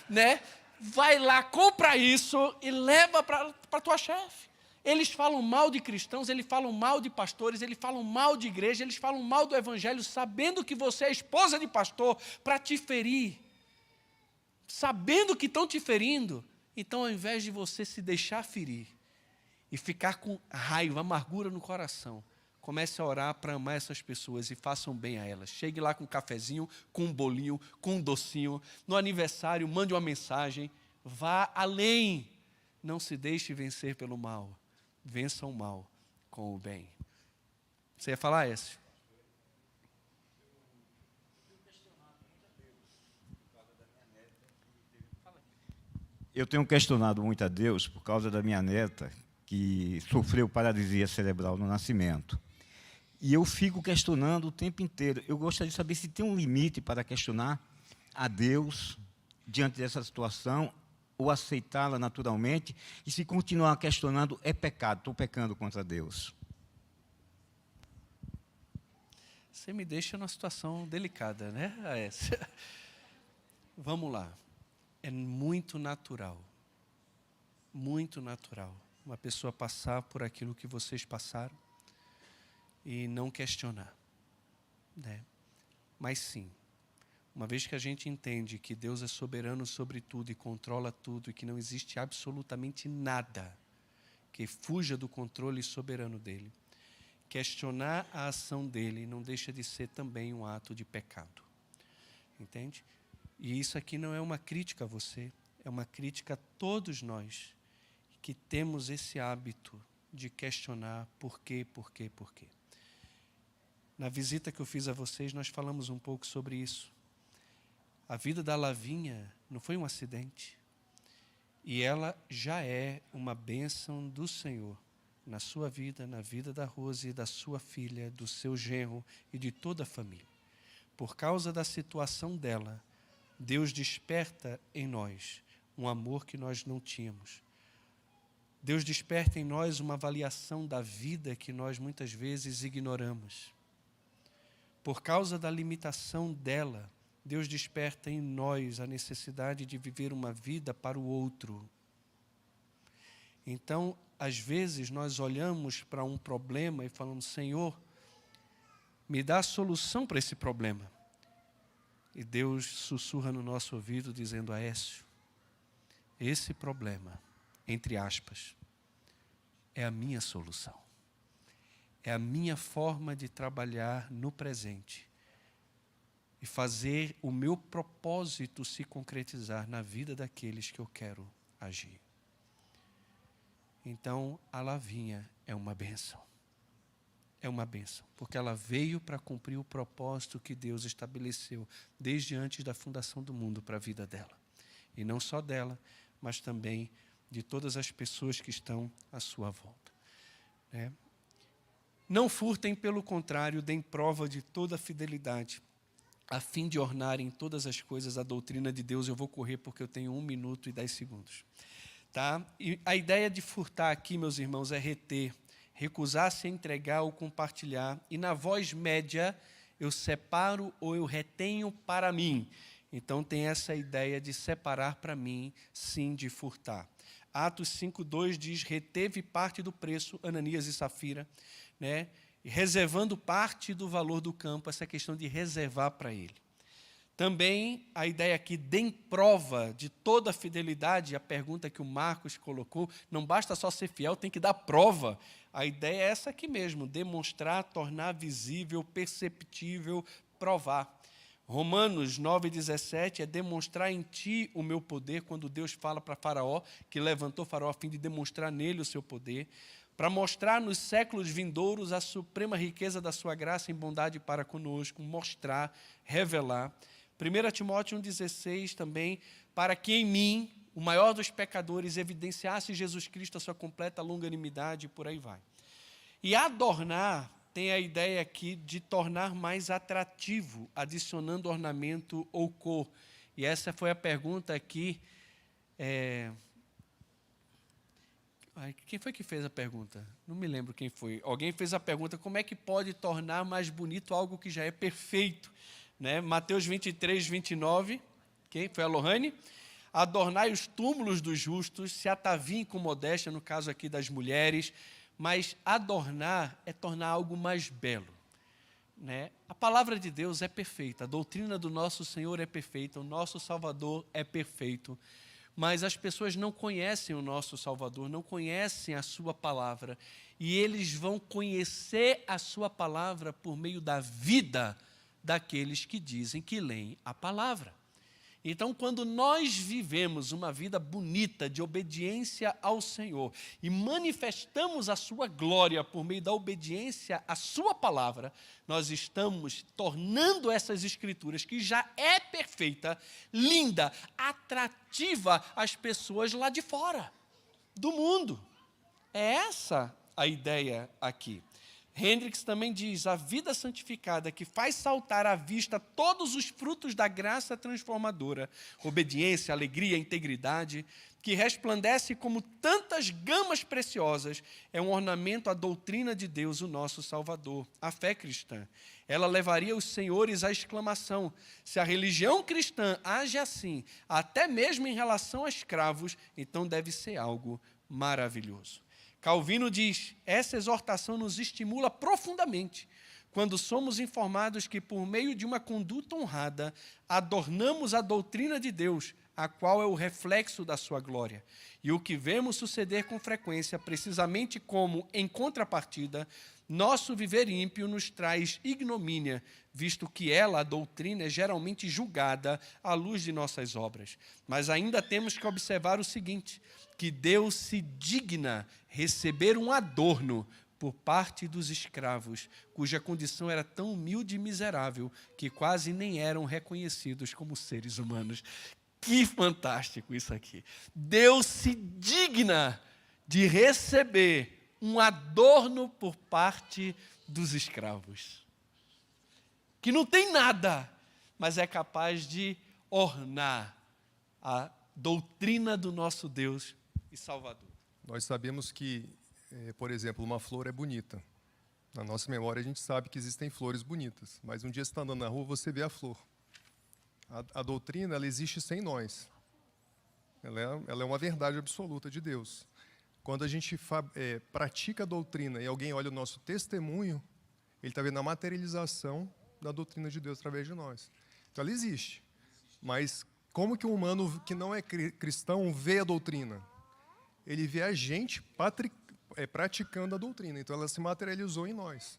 né? Vai lá, compra isso e leva para a tua chefe. Eles falam mal de cristãos, eles falam mal de pastores, eles falam mal de igreja, eles falam mal do evangelho, sabendo que você é esposa de pastor, para te ferir. Sabendo que estão te ferindo. Então, ao invés de você se deixar ferir e ficar com raiva, amargura no coração, comece a orar para amar essas pessoas e façam bem a elas. Chegue lá com um cafezinho, com um bolinho, com um docinho. No aniversário, mande uma mensagem. Vá além. Não se deixe vencer pelo mal. Vença o mal com o bem. Você ia falar, Écio? Eu tenho questionado muito a Deus por causa da minha neta, que sofreu paralisia cerebral no nascimento. E eu fico questionando o tempo inteiro. Eu gostaria de saber se tem um limite para questionar a Deus diante dessa situação, ou aceitá-la naturalmente, e se continuar questionando, é pecado, estou pecando contra Deus. Você me deixa numa situação delicada, né, Aécio? Vamos lá. É muito natural, uma pessoa passar por aquilo que vocês passaram e não questionar, né? Mas sim, uma vez que a gente entende que Deus é soberano sobre tudo e controla tudo e que não existe absolutamente nada que fuja do controle soberano dele, questionar a ação dele não deixa de ser também um ato de pecado, entende? E isso aqui não é uma crítica a você, é uma crítica a todos nós que temos esse hábito de questionar por quê. Na visita que eu fiz a vocês, nós falamos um pouco sobre isso. A vida da Lavinha não foi um acidente. E ela já é uma bênção do Senhor na sua vida, na vida da Rose, da sua filha, do seu genro e de toda a família. Por causa da situação dela, Deus desperta em nós um amor que nós não tínhamos. Deus desperta em nós uma avaliação da vida que nós muitas vezes ignoramos. Por causa da limitação dela, Deus desperta em nós a necessidade de viver uma vida para o outro. Então, às vezes, nós olhamos para um problema e falamos, Senhor, me dá a solução para esse problema. E Deus sussurra no nosso ouvido dizendo, Aécio, esse problema, entre aspas, é a minha solução. É a minha forma de trabalhar no presente e fazer o meu propósito se concretizar na vida daqueles que eu quero agir. Então, a Lavinha é uma bênção. É uma bênção, porque ela veio para cumprir o propósito que Deus estabeleceu desde antes da fundação do mundo para a vida dela. E não só dela, mas também de todas as pessoas que estão à sua volta. Né? Não furtem, pelo contrário, deem prova de toda a fidelidade, a fim de ornar em todas as coisas a doutrina de Deus. Eu vou correr porque eu tenho 1 minuto e 10 segundos. Tá? E a ideia de furtar aqui, meus irmãos, é reter, recusar-se a entregar ou compartilhar. E na voz média, eu separo ou eu retenho para mim. Então tem essa ideia de separar para mim, sim, de furtar. Atos 5:2 diz, reteve parte do preço, Ananias e Safira, né? Reservando parte do valor do campo, essa questão de reservar para ele. Também a ideia aqui, deem prova de toda a fidelidade, a pergunta que o Marcos colocou, não basta só ser fiel, tem que dar prova. A ideia é essa aqui mesmo, demonstrar, tornar visível, perceptível, provar. Romanos 9:17 é demonstrar em ti o meu poder, quando Deus fala para Faraó, que levantou Faraó a fim de demonstrar nele o seu poder, para mostrar nos séculos vindouros a suprema riqueza da sua graça em bondade para conosco, mostrar, revelar. 1 Timóteo 1,16 também, para que em mim, o maior dos pecadores, evidenciasse Jesus Cristo a sua completa longanimidade, e por aí vai. E adornar tem a ideia aqui de tornar mais atrativo, adicionando ornamento ou cor. E essa foi a pergunta aqui. Ai, quem foi que fez a pergunta? Não me lembro quem foi. Alguém fez a pergunta, como é que pode tornar mais bonito algo que já é perfeito? Né? Mateus 23, 29, quem? Foi a Lohane? Adornai os túmulos dos justos, se ataviem com modéstia, no caso aqui das mulheres, mas adornar é tornar algo mais belo. Né? A palavra de Deus é perfeita, a doutrina do nosso Senhor é perfeita, o nosso Salvador é perfeito, mas as pessoas não conhecem o nosso Salvador, não conhecem a sua palavra, e eles vão conhecer a sua palavra por meio da vida daqueles que dizem que leem a palavra. Então, quando nós vivemos uma vida bonita de obediência ao Senhor e manifestamos a sua glória por meio da obediência à sua palavra, nós estamos tornando essas escrituras, que já é perfeita, linda, atrativa às pessoas lá de fora, do mundo. É essa a ideia aqui. Hendricks também diz, a vida santificada que faz saltar à vista todos os frutos da graça transformadora, obediência, alegria, integridade, que resplandece como tantas gamas preciosas, é um ornamento à doutrina de Deus, o nosso Salvador, a fé cristã. Ela levaria os senhores à exclamação, se a religião cristã age assim, até mesmo em relação a escravos, então deve ser algo maravilhoso. Calvino diz, essa exortação nos estimula profundamente quando somos informados que, por meio de uma conduta honrada, adornamos a doutrina de Deus, a qual é o reflexo da sua glória. E o que vemos suceder com frequência, precisamente como, em contrapartida, nosso viver ímpio nos traz ignomínia, visto que ela, a doutrina, é geralmente julgada à luz de nossas obras. Mas ainda temos que observar o seguinte, que Deus se digna receber um adorno por parte dos escravos, cuja condição era tão humilde e miserável que quase nem eram reconhecidos como seres humanos. Que fantástico isso aqui. Deus se digna de receber um adorno por parte dos escravos, que não tem nada, mas é capaz de ornar a doutrina do nosso Deus e Salvador. Nós sabemos que, por exemplo, uma flor é bonita. Na nossa memória, a gente sabe que existem flores bonitas, mas um dia você está andando na rua, você vê a flor. A doutrina, ela existe sem nós. Ela é uma verdade absoluta de Deus. Quando a gente pratica a doutrina e alguém olha o nosso testemunho, ele está vendo a materialização da doutrina de Deus através de nós. Então, ela existe. Mas como que um humano que não é cristão vê a doutrina? Ele vê a gente praticando a doutrina. Então, ela se materializou em nós.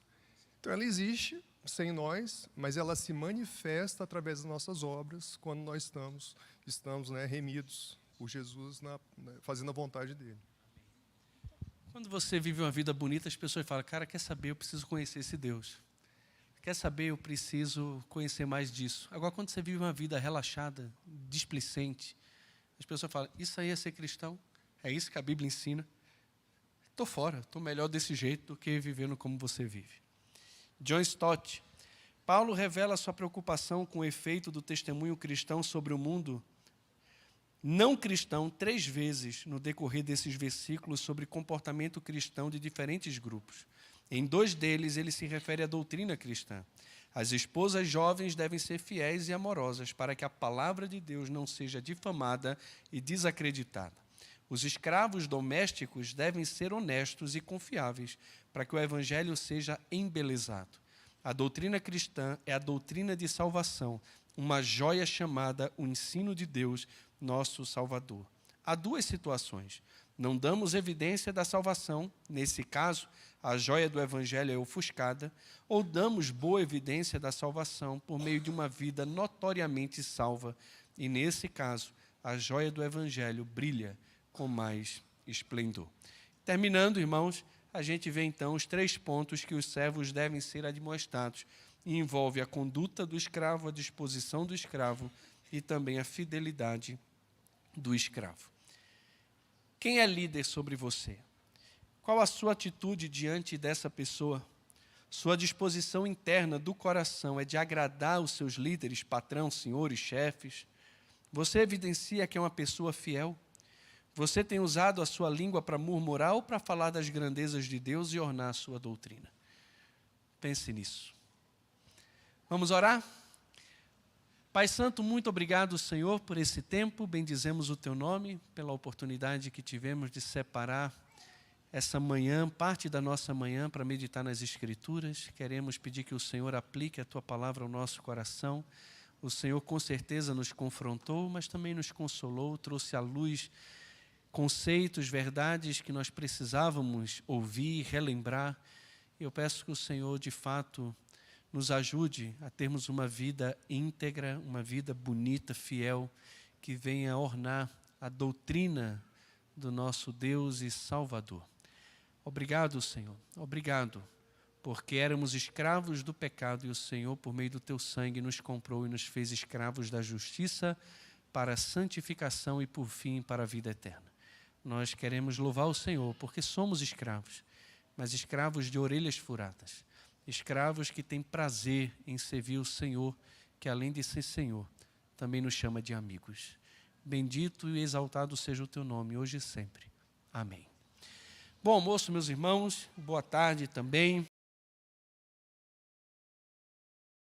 Então, ela existe sem nós, mas ela se manifesta através das nossas obras, quando nós estamos remidos por Jesus, fazendo a vontade dele. Quando você vive uma vida bonita, as pessoas falam, cara, quer saber, eu preciso conhecer esse Deus. Quer saber, eu preciso conhecer mais disso. Agora, quando você vive uma vida relaxada, displicente, as pessoas falam, isso aí é ser cristão? É isso que a Bíblia ensina? Estou fora, estou melhor desse jeito do que vivendo como você vive. John Stott. Paulo revela sua preocupação com o efeito do testemunho cristão sobre o mundo não cristão 3 vezes no decorrer desses versículos sobre comportamento cristão de diferentes grupos. Em 2 deles, ele se refere à doutrina cristã. As esposas jovens devem ser fiéis e amorosas para que a palavra de Deus não seja difamada e desacreditada. Os escravos domésticos devem ser honestos e confiáveis para que o evangelho seja embelezado. A doutrina cristã é a doutrina de salvação, uma joia chamada o ensino de Deus, nosso Salvador. Há 2 situações. Não damos evidência da salvação, nesse caso, a joia do evangelho é ofuscada, ou damos boa evidência da salvação por meio de uma vida notoriamente salva, e nesse caso, a joia do evangelho brilha com mais esplendor. Terminando, irmãos, a gente vê então os 3 pontos que os servos devem ser admoestados, e envolve a conduta do escravo, a disposição do escravo e também a fidelidade do escravo. Quem é líder sobre você? Qual a sua atitude diante dessa pessoa? Sua disposição interna do coração é de agradar os seus líderes, patrão, senhores, chefes? Você evidencia que é uma pessoa fiel? Você tem usado a sua língua para murmurar ou para falar das grandezas de Deus e ornar a sua doutrina? Pense nisso. Vamos orar? Pai Santo, muito obrigado, Senhor, por esse tempo. Bendizemos o Teu nome, pela oportunidade que tivemos de separar essa manhã, parte da nossa manhã, para meditar nas Escrituras. Queremos pedir que o Senhor aplique a Tua palavra ao nosso coração. O Senhor com certeza nos confrontou, mas também nos consolou, trouxe à luz conceitos, verdades que nós precisávamos ouvir, relembrar. Eu peço que o Senhor, de fato, nos ajude a termos uma vida íntegra, uma vida bonita, fiel, que venha ornar a doutrina do nosso Deus e Salvador. Obrigado, Senhor. Obrigado, porque éramos escravos do pecado e o Senhor, por meio do Teu sangue, nos comprou e nos fez escravos da justiça para a santificação e, por fim, para a vida eterna. Nós queremos louvar o Senhor, porque somos escravos, mas escravos de orelhas furadas, escravos que têm prazer em servir o Senhor, que além de ser Senhor, também nos chama de amigos. Bendito e exaltado seja o Teu nome, hoje e sempre. Amém. Bom almoço, meus irmãos, boa tarde também.